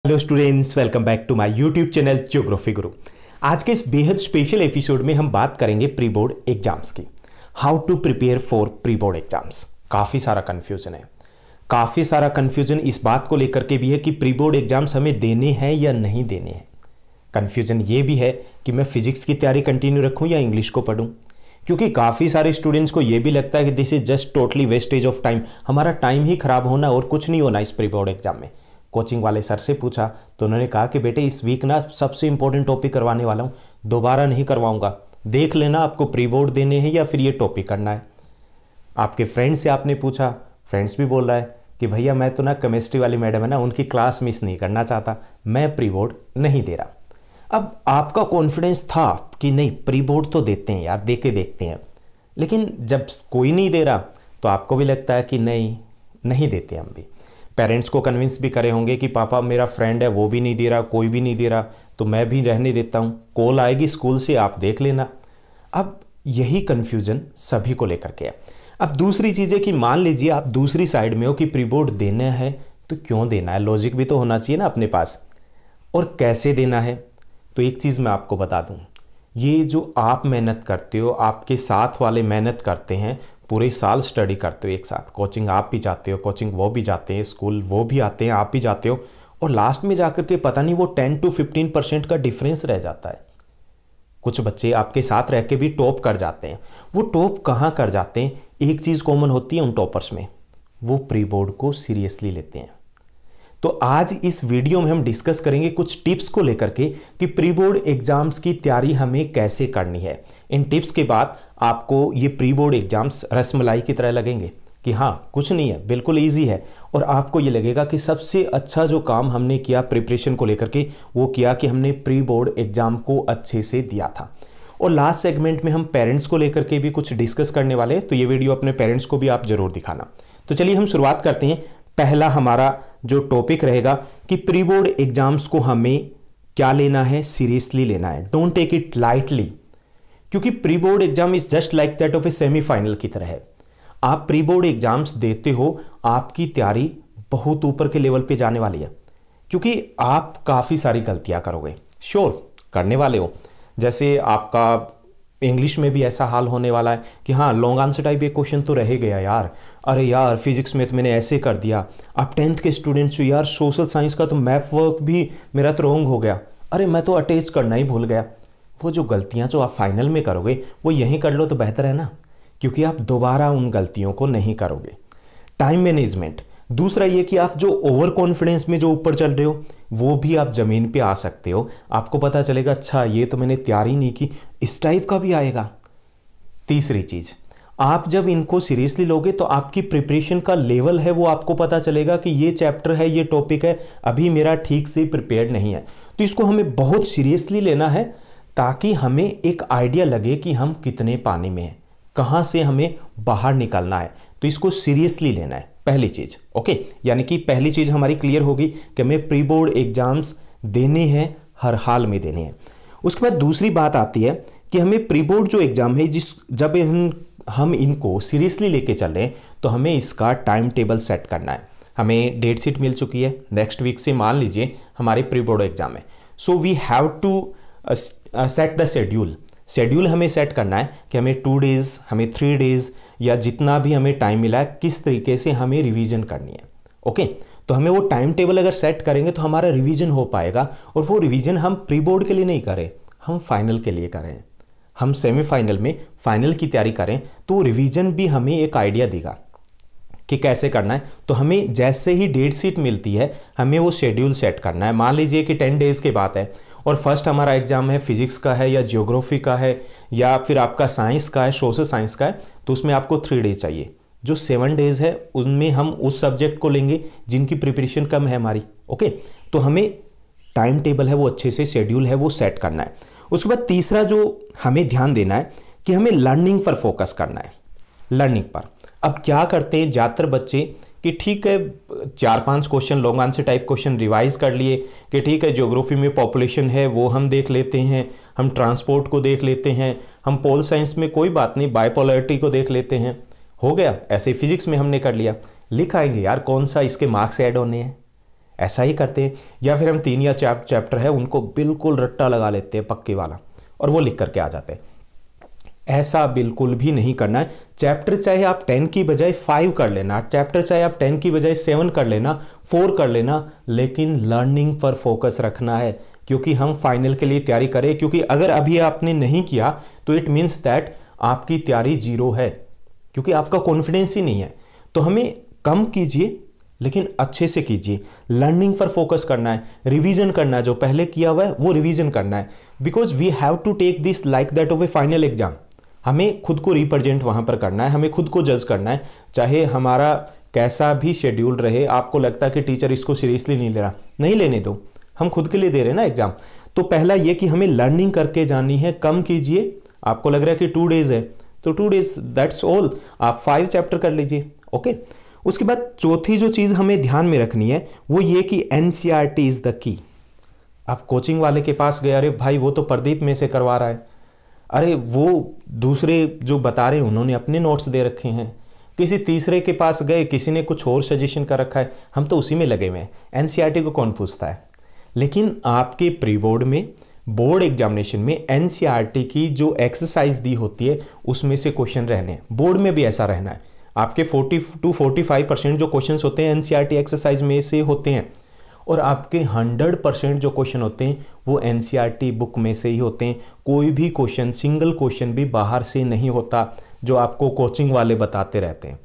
Hello students, welcome back to my YouTube channel geography guru. आज के इस बेहद स्पेशल एपिसोड में हम बात करेंगे प्री बोर्ड एग्जाम्स की। How to prepare for pre board exams. काफ़ी सारा कन्फ्यूजन इस बात को लेकर के भी है कि प्री बोर्ड एग्जाम्स हमें देने हैं या नहीं देने हैं। कन्फ्यूजन ये भी है कि मैं फिजिक्स की तैयारी कंटिन्यू रखूँ या इंग्लिश को पढ़ूँ, क्योंकि काफ़ी सारे स्टूडेंट्स को ये भी लगता है कि this is just totally wastage of time, हमारा टाइम ही खराब होना और कुछ नहीं होना इस प्री बोर्ड एग्जाम में। कोचिंग वाले सर से पूछा तो उन्होंने कहा कि बेटे इस वीक ना सबसे इंपॉर्टेंट टॉपिक करवाने वाला हूँ, दोबारा नहीं करवाऊंगा, देख लेना आपको प्री बोर्ड देने हैं या फिर ये टॉपिक करना है। आपके फ्रेंड से आपने पूछा, फ्रेंड्स भी बोल रहा है कि भैया मैं तो ना केमिस्ट्री वाली मैडम है ना, उनकी क्लास मिस नहीं करना चाहता, मैं प्री बोर्ड नहीं दे रहा। अब आपका कॉन्फिडेंस था कि नहीं प्री बोर्ड तो देते हैं यार, दे के देखते हैं, लेकिन जब कोई नहीं दे रहा तो आपको भी लगता है कि नहीं देते हम भी। पेरेंट्स को कन्विंस भी करे होंगे कि पापा मेरा फ्रेंड है वो भी नहीं दे रहा, कोई भी नहीं दे रहा, तो मैं भी रहने देता हूँ, कॉल आएगी स्कूल से आप देख लेना। अब यही कन्फ्यूजन सभी को लेकर के है। अब दूसरी चीज़ है कि मान लीजिए आप दूसरी साइड में हो कि प्री बोर्ड देना है तो क्यों देना है, लॉजिक भी तो होना चाहिए ना अपने पास, और कैसे देना है। तो एक चीज़ मैं आपको बता दूँ, ये जो आप मेहनत करते हो, आपके साथ वाले मेहनत करते हैं, पूरे साल स्टडी करते हो एक साथ, कोचिंग आप भी जाते हो, कोचिंग वो भी जाते हैं, स्कूल वो भी आते हैं, आप भी जाते हो, और लास्ट में जाकर के पता नहीं वो 10 to 15% का डिफरेंस रह जाता है। कुछ बच्चे आपके साथ रह के भी टॉप कर जाते हैं। वो टॉप कहाँ कर जाते हैं, एक चीज़ कॉमन होती है उन टॉपर्स में, वो प्री बोर्ड को सीरियसली लेते हैं। तो आज इस वीडियो में हम डिस्कस करेंगे कुछ टिप्स को लेकर के कि प्री बोर्ड एग्जाम्स की तैयारी हमें कैसे करनी है। इन टिप्स के बाद आपको ये प्री बोर्ड एग्जाम्स रसमलाई की तरह लगेंगे कि हाँ कुछ नहीं है, बिल्कुल इजी है, और आपको ये लगेगा कि सबसे अच्छा जो काम हमने किया प्रिपरेशन को लेकर के वो किया कि हमने प्री बोर्ड एग्जाम को अच्छे से दिया था। और लास्ट सेगमेंट में हम पेरेंट्स को लेकर के भी कुछ डिस्कस करने वाले हैं, तो ये वीडियो अपने पेरेंट्स को भी आप जरूर दिखाना। तो चलिए हम शुरुआत करते हैं। पहला हमारा जो टॉपिक रहेगा कि प्री बोर्ड एग्जाम्स को हमें क्या लेना है, सीरियसली लेना है, डोंट टेक इट लाइटली, क्योंकि pre board exam is just like that of A semifinal की तरह है। आप प्री बोर्ड एग्जाम्स देते हो, आपकी तैयारी बहुत ऊपर के लेवल पे जाने वाली है, क्योंकि आप काफ़ी सारी गलतियां करोगे, श्योर करने वाले हो। जैसे आपका इंग्लिश में भी ऐसा हाल होने वाला है कि हाँ लॉन्ग आंसर टाइप एक क्वेश्चन तो रह गया यार, अरे यार फिजिक्स में तो मैंने ऐसे कर दिया। आप 10th के स्टूडेंट्स हो यार, सोशल साइंस का तो मैथ वर्क भी मेरा तो रॉन्ग हो गया, अरे मैं तो अटैच करना ही भूल गया। वो जो गलतियाँ जो आप फाइनल में करोगे वो यहीं कर लो तो बेहतर है ना, क्योंकि आप दोबारा उन गलतियों को नहीं करोगे। टाइम मैनेजमेंट, दूसरा ये कि आप जो ओवर कॉन्फिडेंस में जो ऊपर चल रहे हो वो भी आप ज़मीन पे आ सकते हो। आपको पता चलेगा अच्छा ये तो मैंने तैयारी नहीं की, इस टाइप का भी आएगा। तीसरी चीज़, आप जब इनको सीरियसली लोगे तो आपकी प्रिपरेशन का लेवल है वो आपको पता चलेगा कि ये चैप्टर है, ये टॉपिक है, अभी मेरा ठीक से प्रिपेयर्ड नहीं है। तो इसको हमें बहुत सीरियसली लेना है ताकि हमें एक आइडिया लगे कि हम कितने पानी में हैं, कहाँ से हमें बाहर निकलना है। तो इसको सीरियसली लेना है पहली चीज़। ओके, यानी कि पहली चीज़ हमारी क्लियर होगी कि हमें प्री बोर्ड एग्जाम्स देने हैं, हर हाल में देने हैं। उसके बाद दूसरी बात आती है कि हमें प्री बोर्ड जो एग्ज़ाम है जब हम इनको सीरियसली लेके चल रहे हैं तो हमें इसका टाइम टेबल सेट करना है। हमें डेट शीट मिल चुकी है, नेक्स्ट वीक से मान लीजिए हमारे प्री बोर्ड एग्जाम है, so we have to set the schedule हमें सेट करना है कि हमें 2 डेज़, हमें 3 डेज़ या जितना भी हमें टाइम मिला है किस तरीके से हमें रिवीजन करनी है। ओके, तो हमें वो टाइम टेबल अगर सेट करेंगे तो हमारा रिवीजन हो पाएगा, और वो रिवीजन हम प्री बोर्ड के लिए नहीं करें, हम फाइनल के लिए करें, हम सेमीफाइनल में फाइनल की तैयारी करें, तो रिवीजन भी हमें एक आइडिया देगा कि कैसे करना है। तो हमें जैसे ही डेट शीट मिलती है हमें वो शेड्यूल सेट करना है। मान लीजिए कि 10 डेज़ के बाद है और फर्स्ट हमारा एग्जाम है फिजिक्स का है या ज्योग्राफी का है या फिर आपका साइंस का है, सोशल साइंस का है, तो उसमें आपको 3 डेज चाहिए। जो 7 डेज़ है उनमें हम उस सब्जेक्ट को लेंगे जिनकी प्रिपरेशन कम है हमारी। ओके, तो हमें टाइम टेबल है वो अच्छे से, शेड्यूल है वो सेट करना है। उसके बाद तीसरा जो हमें ध्यान देना है कि हमें लर्निंग पर फोकस करना है, लर्निंग पर। अब क्या करते हैं ज़्यादातर बच्चे कि ठीक है 4-5 question long answer type question revise कर लिए कि ठीक है ज्योग्राफी में पॉपुलेशन है वो हम देख लेते हैं, हम ट्रांसपोर्ट को देख लेते हैं, हम पोल साइंस में कोई बात नहीं बायोपोलैरिटी को देख लेते हैं, हो गया। ऐसे फिजिक्स में हमने कर लिया, लिख आएंगे यार कौन सा इसके मार्क्स ऐड होने हैं, ऐसा ही करते हैं। या फिर हम 3 या 4 चैप्टर है उनको बिल्कुल रट्टा लगा लेते हैं पक्के वाला और वो लिख करके आ जाते हैं। ऐसा बिल्कुल भी नहीं करना है। चैप्टर चाहे आप 10 की बजाय 5 कर लेना, चैप्टर चाहे आप 10 की बजाय 7 कर लेना, 4 कर लेना, लेकिन लर्निंग पर फोकस रखना है, क्योंकि हम फाइनल के लिए तैयारी करें। क्योंकि अगर अभी आपने नहीं किया तो इट मीन्स दैट आपकी तैयारी जीरो है, क्योंकि आपका कॉन्फिडेंस ही नहीं है। तो हमें कम कीजिए लेकिन अच्छे से कीजिए। लर्निंग पर फोकस करना है, रिवीजन करना है, जो पहले किया हुआ है वो रिवीजन करना है, because we have to take this like that of a final exam. हमें खुद को रिप्रेजेंट वहाँ पर करना है, हमें खुद को जज करना है, चाहे हमारा कैसा भी शेड्यूल रहे। आपको लगता है कि टीचर इसको सीरियसली नहीं ले रहा, नहीं लेने दो, हम खुद के लिए दे रहे हैं ना एग्जाम। तो पहला ये कि हमें लर्निंग करके जानी है, कम कीजिए। आपको लग रहा है कि 2 डेज है तो 2 डेज दैट्स ऑल, आप 5 चैप्टर कर लीजिए। ओके, उसके बाद चौथी जो चीज़ हमें ध्यान में रखनी है वो ये कि एनसीईआरटी इज़ द की। आप कोचिंग वाले के पास गए, अरे भाई वो तो प्रदीप में से करवा रहा है, अरे वो दूसरे जो बता रहे हैं उन्होंने अपने नोट्स दे रखे हैं, किसी तीसरे के पास गए, किसी ने कुछ और सजेशन कर रखा है, हम तो उसी में लगे हुए हैं। एनसीईआरटी को कौन पूछता है? लेकिन आपके प्री बोर्ड में, बोर्ड एग्जामिनेशन में एनसीईआरटी की जो एक्सरसाइज दी होती है उसमें से क्वेश्चन रहने हैं। बोर्ड में भी ऐसा रहना है। आपके 40 to 45% जो क्वेश्चंस होते हैं एनसीईआरटी एक्सरसाइज में से होते हैं, और आपके 100% जो क्वेश्चन होते हैं वो एनसीईआरटी बुक में से ही होते हैं। कोई भी क्वेश्चन, सिंगल क्वेश्चन भी बाहर से नहीं होता जो आपको कोचिंग वाले बताते रहते हैं।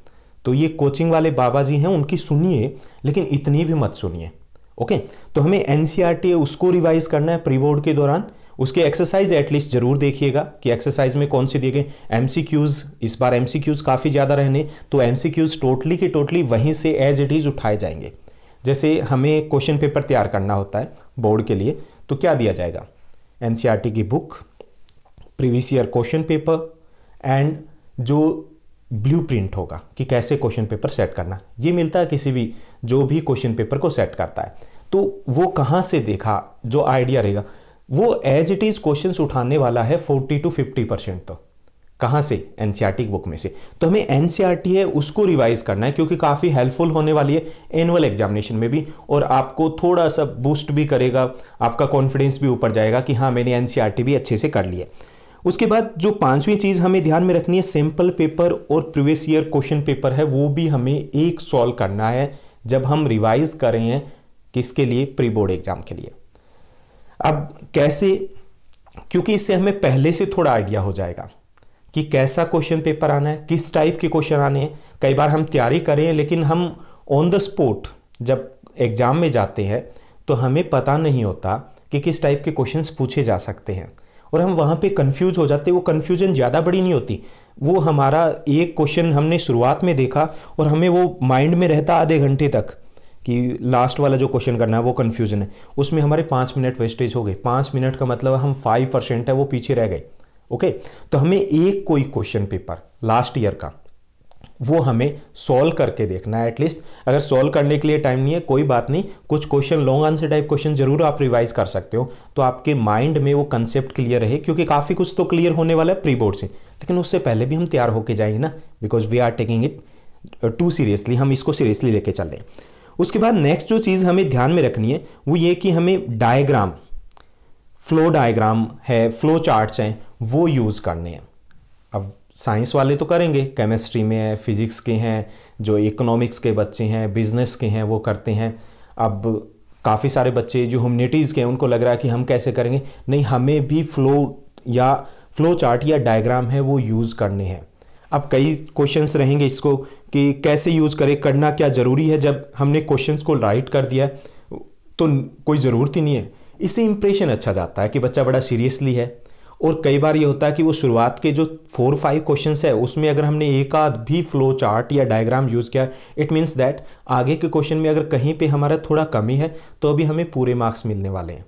तो ये कोचिंग वाले बाबा जी हैं, उनकी सुनिए लेकिन इतनी भी मत सुनिए। ओके, तो हमें एनसीईआरटी उसको रिवाइज करना है प्री बोर्ड के दौरान। उसके एक्सरसाइज एटलीस्ट जरूर देखिएगा कि एक्सरसाइज में कौन सी दिए गए। एमसीक्यूज, इस बार एमसीक्यूज काफ़ी ज़्यादा रहने, तो एमसीक्यूज टोटली की टोटली वहीं से एज इट इज़ उठाए जाएंगे। जैसे हमें क्वेश्चन पेपर तैयार करना होता है बोर्ड के लिए, तो क्या दिया जाएगा? एनसीईआरटी की book, previous year question paper and जो ब्लूप्रिंट होगा कि कैसे क्वेश्चन पेपर सेट करना, ये मिलता है किसी भी जो भी क्वेश्चन पेपर को सेट करता है। तो वो कहाँ से देखा, जो आइडिया रहेगा वो एज इट इज़ क्वेश्चंस उठाने वाला है 40 to 50%। तो कहाँ से? एनसीईआरटी बुक में से। तो हमें एनसीईआरटी है उसको रिवाइज करना है, क्योंकि काफ़ी हेल्पफुल होने वाली है एनुअल एग्जामिनेशन में भी, और आपको थोड़ा सा बूस्ट भी करेगा, आपका कॉन्फिडेंस भी ऊपर जाएगा कि हाँ मैंने एनसीईआरटी भी अच्छे से कर लिया। उसके बाद जो 5वीं चीज़ हमें ध्यान में रखनी है, सैम्पल पेपर और प्रीवियस ईयर क्वेश्चन पेपर है वो भी हमें एक सॉल्व करना है जब हम रिवाइज कर रहे हैं। किसके लिए? प्री बोर्ड एग्जाम के लिए। अब कैसे? क्योंकि इससे हमें पहले से थोड़ा आइडिया हो जाएगा कि कैसा क्वेश्चन पेपर आना है, किस टाइप के क्वेश्चन आने हैं। कई बार हम तैयारी करें लेकिन हम ऑन द स्पॉट जब एग्जाम में जाते हैं तो हमें पता नहीं होता कि किस टाइप के क्वेश्चंस पूछे जा सकते हैं, और हम वहाँ पे कंफ्यूज हो जाते हैं। वो कंफ्यूजन ज़्यादा बड़ी नहीं होती, वो हमारा एक क्वेश्चन हमने शुरुआत में देखा और हमें वो माइंड में रहता आधे घंटे तक कि लास्ट वाला जो क्वेश्चन करना है वो कन्फ्यूजन है, उसमें हमारे 5 मिनट वेस्टेज हो गए। 5 मिनट का मतलब हम 5% है वो पीछे रह गए। ओके, तो हमें एक कोई क्वेश्चन पेपर लास्ट ईयर का वो हमें सॉल्व करके देखना है एटलीस्ट। अगर सॉल्व करने के लिए टाइम नहीं है कोई बात नहीं, कुछ question long answer type question जरूर आप रिवाइज कर सकते हो, तो आपके माइंड में वो कंसेप्ट क्लियर रहे, क्योंकि काफ़ी कुछ तो क्लियर होने वाला है प्री बोर्ड से, लेकिन उससे पहले भी हम तैयार होके जाएंगे ना, because we are taking it too seriously, हम इसको सीरियसली लेके चल रहे हैं। उसके बाद नेक्स्ट जो चीज़ हमें ध्यान में रखनी है वो ये कि हमें डायग्राम, फ्लो डायग्राम है, फ्लो चार्ट्स हैं, वो यूज़ करने हैं। अब साइंस वाले तो करेंगे, केमिस्ट्री में है, फिजिक्स के हैं, जो इकोनॉमिक्स के बच्चे हैं, बिजनेस के हैं, वो करते हैं। अब काफ़ी सारे बच्चे जो ह्यूमैनिटीज़ के हैं उनको लग रहा है कि हम कैसे करेंगे, नहीं, हमें भी फ्लो चार्ट या डायग्राम है वो यूज़ करने हैं। अब कई क्वेश्चंस रहेंगे इसको कि कैसे यूज़ करें, करना क्या ज़रूरी है। जब हमने क्वेश्चंस को राइट कर दिया तो कोई ज़रूरत ही नहीं है, इससे इंप्रेशन अच्छा जाता है कि बच्चा बड़ा सीरियसली है। और कई बार ये होता है कि वो शुरुआत के जो 4-5 क्वेश्चंस है उसमें अगर हमने एक आध भी फ्लो चार्ट या डायग्राम यूज़ किया, इट मीन्स दैट आगे के क्वेश्चन में अगर कहीं पे हमारा थोड़ा कमी है तो अभी हमें पूरे मार्क्स मिलने वाले हैं।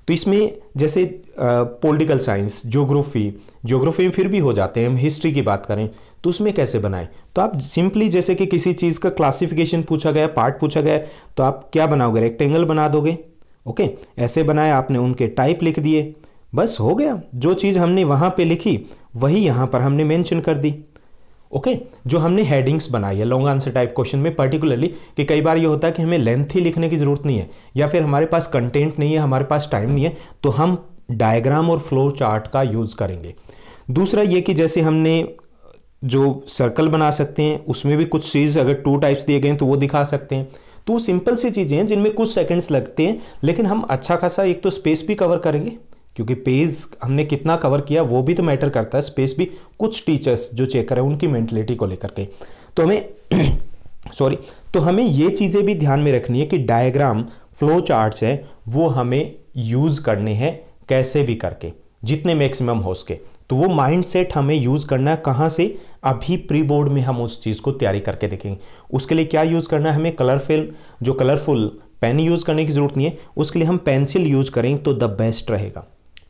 तो इसमें जैसे पॉलिटिकल साइंस, ज्योग्राफी में फिर भी हो जाते हैं। हम हिस्ट्री की बात करें तो उसमें कैसे बनाएं, तो आप सिंपली जैसे कि किसी चीज़ का क्लासिफिकेशन पूछा गया, पार्ट पूछा गया, तो आप क्या बनाओगे, रेक्टेंगल बना दोगे। ओके, ऐसे बनाए आपने, उनके टाइप लिख दिए, बस हो गया। जो चीज़ हमने वहाँ पे लिखी वही यहाँ पर हमने मेंशन कर दी। ओके जो हमने हेडिंग्स बनाई है लॉन्ग आंसर टाइप क्वेश्चन में पर्टिकुलरली, कि कई बार ये होता है कि हमें लेंथ ही लिखने की ज़रूरत नहीं है या फिर हमारे पास कंटेंट नहीं है, हमारे पास टाइम नहीं है, तो हम डायग्राम और फ्लो चार्ट का यूज़ करेंगे। दूसरा ये कि जैसे हमने जो सर्कल बना सकते हैं उसमें भी कुछ चीज़ अगर 2 टाइप्स दिए गए हैं तो वो दिखा सकते हैं। तो वो सिंपल सी चीज़ें हैं जिनमें कुछ सेकंड्स लगते हैं, लेकिन हम अच्छा खासा एक तो स्पेस भी कवर करेंगे, क्योंकि पेज हमने कितना कवर किया वो भी तो मैटर करता है। स्पेस भी कुछ टीचर्स जो चेक करें उनकी मेंटलिटी को लेकर के, तो हमें तो हमें ये चीज़ें भी ध्यान में रखनी है कि डायग्राम फ्लो चार्ट्स हैं वो हमें यूज़ करने हैं कैसे भी करके, जितने मैक्सिमम हो सके। तो वो माइंडसेट हमें यूज़ करना है कहाँ से, अभी प्री बोर्ड में हम उस चीज़ को तैयारी करके देखेंगे। उसके लिए क्या यूज़ करना है, हमें कलरफुल पेन यूज़ करने की ज़रूरत नहीं है, उसके लिए हम पेंसिल यूज़ करेंगे तो द बेस्ट रहेगा।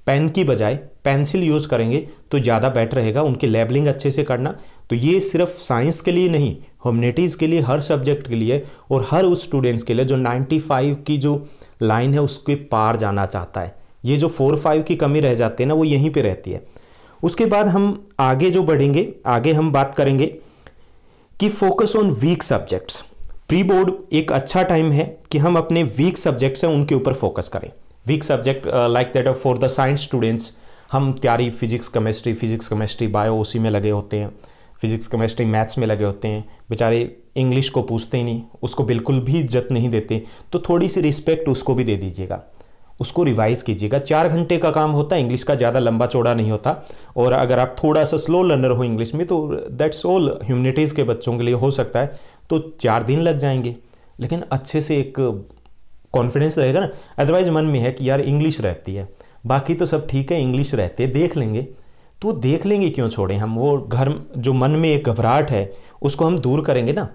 पेन की बजाय पेंसिल यूज़ करेंगे तो ज़्यादा बेटर रहेगा। उनकी लेबलिंग अच्छे से करना, तो ये सिर्फ साइंस के लिए नहीं, ह्यूमैनिटीज़ के लिए, हर सब्जेक्ट के लिए और हर उस स्टूडेंट्स के लिए जो 95 की जो लाइन है उसके पार जाना चाहता है। ये जो 4-5 की कमी रह जाती है ना, वो यहीं पे रहती है। उसके बाद हम आगे जो बढ़ेंगे, आगे हम बात करेंगे कि focus on weak subjects. Pre board एक अच्छा टाइम है कि हम अपने वीक सब्जेक्ट्स हैं उनके ऊपर फोकस करें। Weak subject like that for the science students, हम तैयारी फिजिक्स केमिस्ट्री बायो उसी में लगे होते हैं, फिजिक्स केमिस्ट्री मैथ्स में लगे होते हैं, बेचारे इंग्लिश को पूछते ही नहीं, उसको बिल्कुल भी इज्जत नहीं देते, तो थोड़ी सी रिस्पेक्ट उसको भी दे दीजिएगा, उसको रिवाइज कीजिएगा। 4 घंटे का काम होता है, इंग्लिश का ज़्यादा लंबा चौड़ा नहीं होता। और अगर आप थोड़ा सा स्लो लर्नर हो इंग्लिश में तो दैट्स ऑल, ह्यूमैनिटीज़ के बच्चों के लिए हो सकता है तो 4 दिन लग जाएंगे, लेकिन अच्छे से एक कॉन्फिडेंस रहेगा ना। अदरवाइज मन में है कि यार इंग्लिश रहती है, बाकी तो सब ठीक है, इंग्लिश रहती है, देख लेंगे, तो देख लेंगे क्यों छोड़ें हम। वो घर जो मन में एक घबराहट है उसको हम दूर करेंगे ना,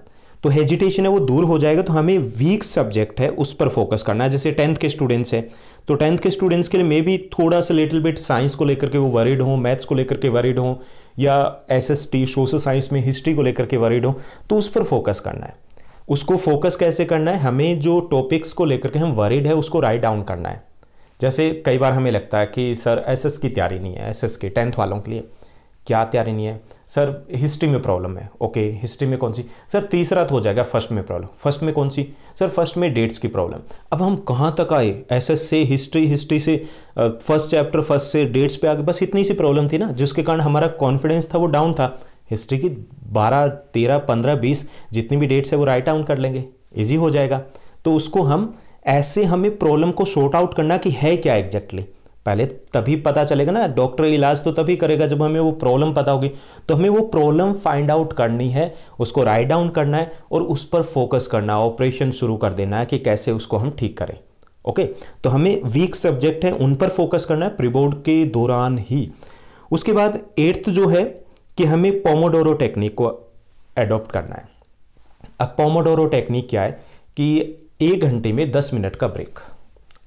तो हेजिटेशन है वो दूर हो जाएगा। तो हमें वीक सब्जेक्ट है उस पर फोकस करना है। जैसे 10th के स्टूडेंट्स हैं तो 10th के स्टूडेंट्स के लिए मे भी थोड़ा सा लिटिल बिट साइंस को लेकर के वो वरीड हों, मैथ्स को लेकर के वरीड हों, या SST सोशल साइंस में हिस्ट्री को लेकर के वरीड हों, तो उस पर फोकस करना है। उसको फोकस कैसे करना है, हमें जो टॉपिक्स को लेकर के हम वरीड है उसको राइट डाउन करना है। जैसे कई बार हमें लगता है कि सर SS की तैयारी नहीं है, SS के 10th वालों के लिए क्या तैयारी नहीं है, सर हिस्ट्री में प्रॉब्लम है। ओके, हिस्ट्री में कौन सी, सर तीसरा तो हो जाएगा, फर्स्ट में प्रॉब्लम, फर्स्ट में कौन सी, सर फर्स्ट में डेट्स की प्रॉब्लम। अब हम कहाँ तक आए, SS से हिस्ट्री से फर्स्ट चैप्टर फर्स्ट से डेट्स पे आगे, बस इतनी सी प्रॉब्लम थी ना, जिसके कारण हमारा कॉन्फिडेंस था वो डाउन था। हिस्ट्री की 12, 13, 15, 20 जितनी भी डेट्स है वो राइट डाउन कर लेंगे, ईजी हो जाएगा। तो उसको हम ऐसे, हमें प्रॉब्लम को सॉर्ट आउट करना कि है क्या एग्जैक्टली, पहले तभी पता चलेगा ना। डॉक्टर इलाज तो तभी करेगा जब हमें वो प्रॉब्लम पता होगी। तो हमें वो प्रॉब्लम फाइंड आउट करनी है, उसको राइट डाउन करना है और उस पर फोकस करना है, ऑपरेशन शुरू कर देना है कि कैसे उसको हम ठीक करें। ओके, तो हमें वीक सब्जेक्ट है उन पर फोकस करना है प्री बोर्ड के दौरान ही। उसके बाद 8th जो है कि हमें पोमोडोरो टेक्निक को एडॉप्ट करना है। अब पोमोडोरो टेक्निक क्या है कि 1 घंटे में 10 मिनट का ब्रेक।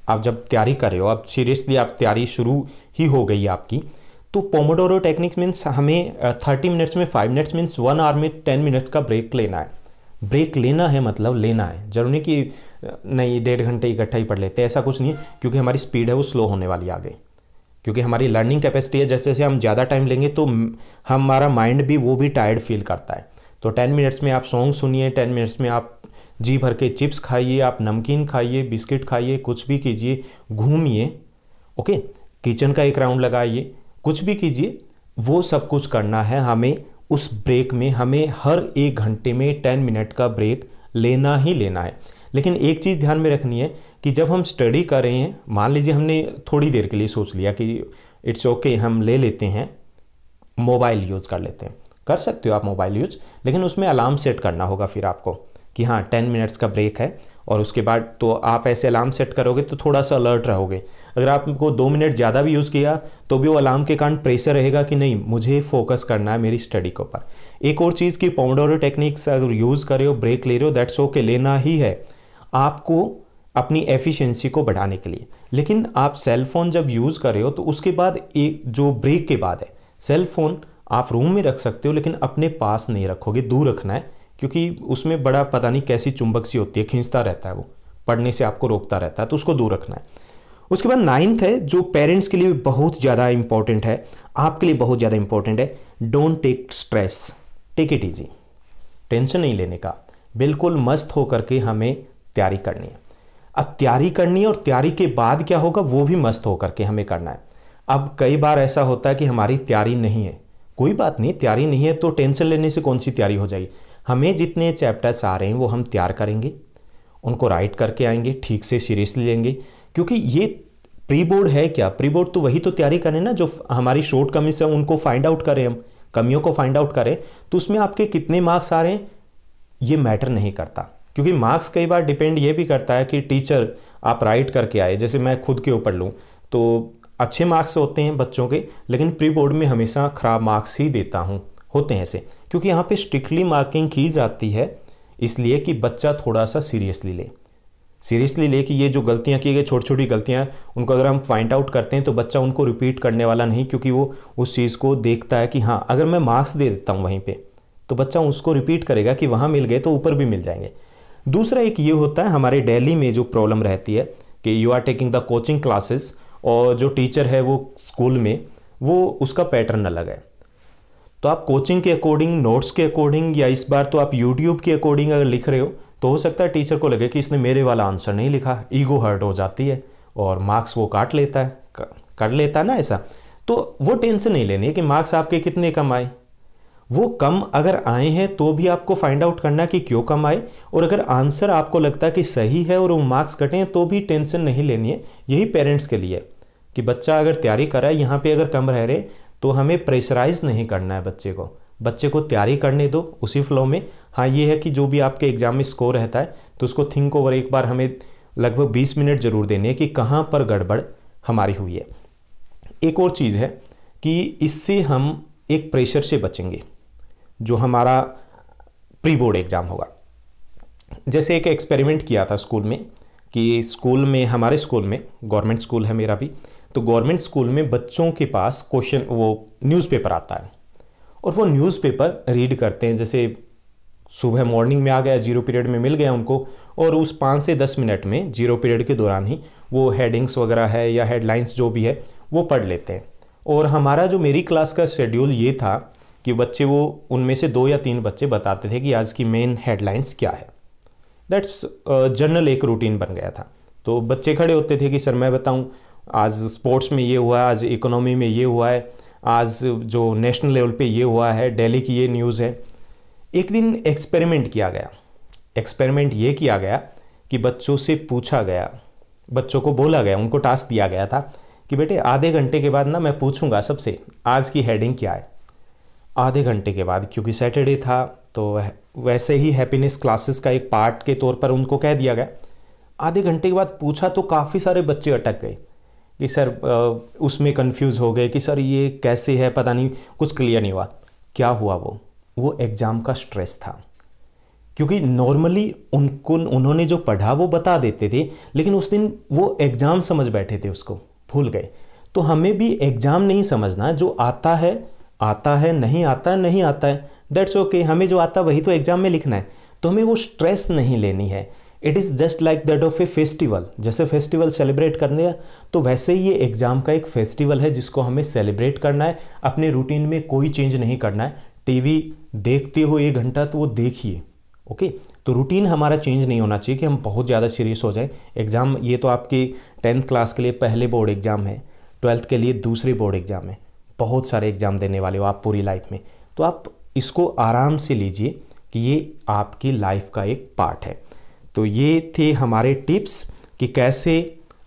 आप जब तैयारी कर रहे हो, अब सीरियसली आप तैयारी शुरू ही हो गई है आपकी, तो पोमोडोरो टेक्निक मीन्स हमें 30 मिनट्स में 5 मिनट्स मीन्स 1 आवर में 10 मिनट्स का ब्रेक लेना है। ब्रेक लेना है मतलब लेना है, जरूरी नहीं कि नहीं 1.5 घंटे इकट्ठा ही पढ़ लेते हैं, ऐसा कुछ नहीं है, क्योंकि हमारी स्पीड है वो स्लो होने वाली आगे, क्योंकि हमारी लर्निंग कैपेसिटी है, जैसे जैसे हम ज़्यादा टाइम लेंगे तो हमारा माइंड भी वो भी टायर्ड फील करता है। तो 10 मिनट्स में आप सॉन्ग सुनिए, 10 मिनट्स में आप जी भर के चिप्स खाइए, आप नमकीन खाइए, बिस्किट खाइए, कुछ भी कीजिए, घूमिए, ओके, किचन का एक राउंड लगाइए, कुछ भी कीजिए, वो सब कुछ करना है हमें। उस ब्रेक में हमें हर 1 घंटे में 10 मिनट का ब्रेक लेना ही लेना है। लेकिन एक चीज़ ध्यान में रखनी है कि जब हम स्टडी कर रहे हैं, मान लीजिए हमने थोड़ी देर के लिए सोच लिया कि इट्स ओके हम ले लेते हैं, मोबाइल यूज़ कर लेते हैं, कर सकते हो आप मोबाइल यूज़, लेकिन उसमें अलार्म सेट करना होगा फिर आपको कि हाँ 10 मिनट्स का ब्रेक है, और उसके बाद तो आप ऐसे अलार्म सेट करोगे तो थोड़ा सा अलर्ट रहोगे। अगर आपको 2 मिनट ज़्यादा भी यूज़ किया तो भी वो अलार्म के कारण प्रेशर रहेगा कि नहीं मुझे फोकस करना है मेरी स्टडी के ऊपर। एक और चीज़ कि पोमोडोरो टेक्निक्स अगर यूज़ कर रहे हो, ब्रेक ले रहे हो, दैट्स ओके, लेना ही है आपको अपनी एफिशिएंसी को बढ़ाने के लिए। लेकिन आप सेल फोन जब यूज़ कर रहे हो तो उसके बाद एक जो ब्रेक के बाद है, सेल फोन आप रूम में रख सकते हो लेकिन अपने पास नहीं रखोगे, दूर रखना है, क्योंकि उसमें बड़ा पता नहीं कैसी चुंबक सी होती है, खींचता रहता है, वो पढ़ने से आपको रोकता रहता है, तो उसको दूर रखना है। उसके बाद 9th है जो पेरेंट्स के लिए बहुत ज़्यादा इंपॉर्टेंट है, आपके लिए बहुत ज़्यादा इंपॉर्टेंट है, don't take stress. Take it easy, tension नहीं लेने का, बिल्कुल मस्त होकर के हमें तैयारी करनी है। अब तैयारी करनी है और तैयारी के बाद क्या होगा वो भी मस्त होकर के हमें करना है। अब कई बार ऐसा होता है कि हमारी तैयारी नहीं है, कोई बात नहीं, तैयारी नहीं है तो टेंशन लेने से कौन सी तैयारी हो जाएगी। हमें जितने चैप्टर्स आ रहे हैं वो हम तैयार करेंगे, उनको राइट करके आएंगे, ठीक से सीरियसली लेंगे, क्योंकि ये प्री बोर्ड है क्या, प्री बोर्ड तो वही तो तैयारी करें ना, जो हमारी शॉर्ट कमीज है उनको फाइंड आउट करें, हम कमियों को फाइंड आउट करें। तो उसमें आपके कितने मार्क्स आ रहे हैं ये मैटर नहीं करता, क्योंकि मार्क्स कई बार डिपेंड ये भी करता है कि टीचर आप राइट करके आए। जैसे मैं खुद के ऊपर लूँ तो अच्छे मार्क्स होते हैं बच्चों के, लेकिन प्री बोर्ड में हमेशा ख़राब मार्क्स ही देता हूँ, होते हैं ऐसे, क्योंकि यहाँ पे स्ट्रिक्टली मार्किंग की जाती है, इसलिए कि बच्चा थोड़ा सा सीरियसली ले कि ये जो गलतियाँ की गई, छोटी छोटी गलतियाँ, उनको अगर हम फाइंड आउट करते हैं तो बच्चा उनको रिपीट करने वाला नहीं, क्योंकि वो उस चीज़ को देखता है कि हाँ अगर मैं मार्क्स दे देता हूँ वहीं पे तो बच्चा उसको रिपीट करेगा कि वहाँ मिल गए तो ऊपर भी मिल जाएंगे। दूसरा एक ये होता है हमारे दिल्ली में जो प्रॉब्लम रहती है कि you are taking the coaching classes और जो टीचर है वो स्कूल में वो उसका पैटर्न अलग है। तो आप कोचिंग के अकॉर्डिंग, नोट्स के अकॉर्डिंग, या इस बार तो आप यूट्यूब के अकॉर्डिंग अगर लिख रहे हो तो हो सकता है टीचर को लगे कि इसने मेरे वाला आंसर नहीं लिखा, ईगो हर्ट हो जाती है और मार्क्स वो काट लेता है, कर लेता है ना ऐसा। तो वो टेंशन नहीं लेनी है कि मार्क्स आपके कितने कम आए, वो कम अगर आए हैं तो भी आपको फाइंड आउट करना है कि क्यों कम आए, और अगर आंसर आपको लगता है कि सही है और वो मार्क्स कटे हैं तो भी टेंशन नहीं लेनी है। यही पेरेंट्स के लिए कि बच्चा अगर तैयारी कर रहा है, यहाँ पे अगर कम रह रहे तो हमें प्रेशराइज नहीं करना है बच्चे को तैयारी करने दो उसी फ्लो में। हाँ ये है कि जो भी आपके एग्जाम में स्कोर रहता है तो उसको थिंक ओवर एक बार हमें लगभग 20 मिनट जरूर देने हैं कि कहाँ पर गड़बड़ हमारी हुई है। एक और चीज़ है कि इससे हम एक प्रेशर से बचेंगे जो हमारा प्री बोर्ड एग्ज़ाम होगा। जैसे एक एक्सपेरिमेंट किया था स्कूल में कि स्कूल में, हमारे स्कूल में, गवर्नमेंट स्कूल है मेरा भी, तो गवर्नमेंट स्कूल में बच्चों के पास क्वेश्चन वो न्यूज़पेपर आता है और वो न्यूज़पेपर रीड करते हैं। जैसे सुबह मॉर्निंग में आ गया, जीरो पीरियड में मिल गया उनको, और उस 5 से 10 मिनट में जीरो पीरियड के दौरान ही वो हेडिंग्स वगैरह है या हेडलाइंस जो भी है वो पढ़ लेते हैं। और हमारा जो मेरी क्लास का शेड्यूल ये था कि बच्चे वो उनमें से 2 या 3 बच्चे बताते थे कि आज की मेन हेडलाइंस क्या है। दैट्स जनरल एक रूटीन बन गया था। तो बच्चे खड़े होते थे कि सर मैं बताऊं, आज स्पोर्ट्स में ये हुआ है, आज इकोनॉमी में ये हुआ है, आज जो नेशनल लेवल पे ये हुआ है, दिल्ली की ये न्यूज़ है। एक दिन एक्सपेरिमेंट किया गया। एक्सपेरिमेंट ये किया गया कि बच्चों से पूछा गया, बच्चों को बोला गया, उनको टास्क दिया गया था कि बेटे आधे घंटे के बाद ना मैं पूछूंगा सबसे आज की हेडिंग क्या है। आधे घंटे के बाद, क्योंकि सैटरडे था तो वैसे ही हैप्पीनेस क्लासेस का एक पार्ट के तौर पर उनको कह दिया गया। आधे घंटे के बाद पूछा तो काफ़ी सारे बच्चे अटक गए कि सर उसमें कंफ्यूज हो गए कि सर ये कैसे है, पता नहीं, कुछ क्लियर नहीं हुआ। क्या हुआ? वो एग्ज़ाम का स्ट्रेस था, क्योंकि नॉर्मली उन्होंने जो पढ़ा वो बता देते थे, लेकिन उस दिन वो एग्ज़ाम समझ बैठे थे, उसको भूल गए। तो हमें भी एग्ज़ाम नहीं समझना, जो आता है, नहीं आता है, नहीं आता है, दैट्स ओके। हमें जो आता है वही तो एग्ज़ाम में लिखना है, तो हमें वो स्ट्रेस नहीं लेनी है। It is just like that of A festival. जैसे फेस्टिवल सेलिब्रेट करने हैं तो वैसे ही ये एग्ज़ाम का एक फेस्टिवल है जिसको हमें सेलिब्रेट करना है। अपने रूटीन में कोई चेंज नहीं करना है। टीवी देखते हो 1 घंटा तो वो देखिए, ओके। तो रूटीन हमारा चेंज नहीं होना चाहिए कि हम बहुत ज़्यादा सीरियस हो जाए। एग्ज़ाम ये तो आपकी 10th क्लास के लिए पहले बोर्ड एग्ज़ाम है, 12th के लिए दूसरे बोर्ड एग्ज़ाम है, बहुत सारे एग्ज़ाम देने वाले हो आप पूरी लाइफ में। तो आप इसको आराम से लीजिए कि ये आपकी लाइफ का एक पार्ट है। तो ये थे हमारे टिप्स कि कैसे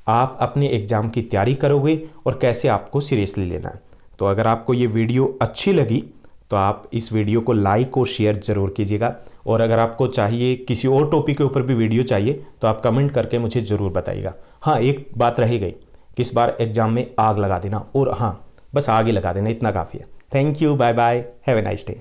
आप अपने एग्ज़ाम की तैयारी करोगे और कैसे आपको सीरियसली लेना है। तो अगर आपको ये वीडियो अच्छी लगी तो आप इस वीडियो को लाइक और शेयर ज़रूर कीजिएगा, और अगर आपको चाहिए किसी और टॉपिक के ऊपर भी वीडियो चाहिए तो आप कमेंट करके मुझे ज़रूर बताइएगा। हाँ, एक बात रह गई कि इस बार एग्ज़ाम में आग लगा देना, और हाँ बस आग ही लगा देना, इतना काफ़ी है। Thank you, bye bye, have a nice day.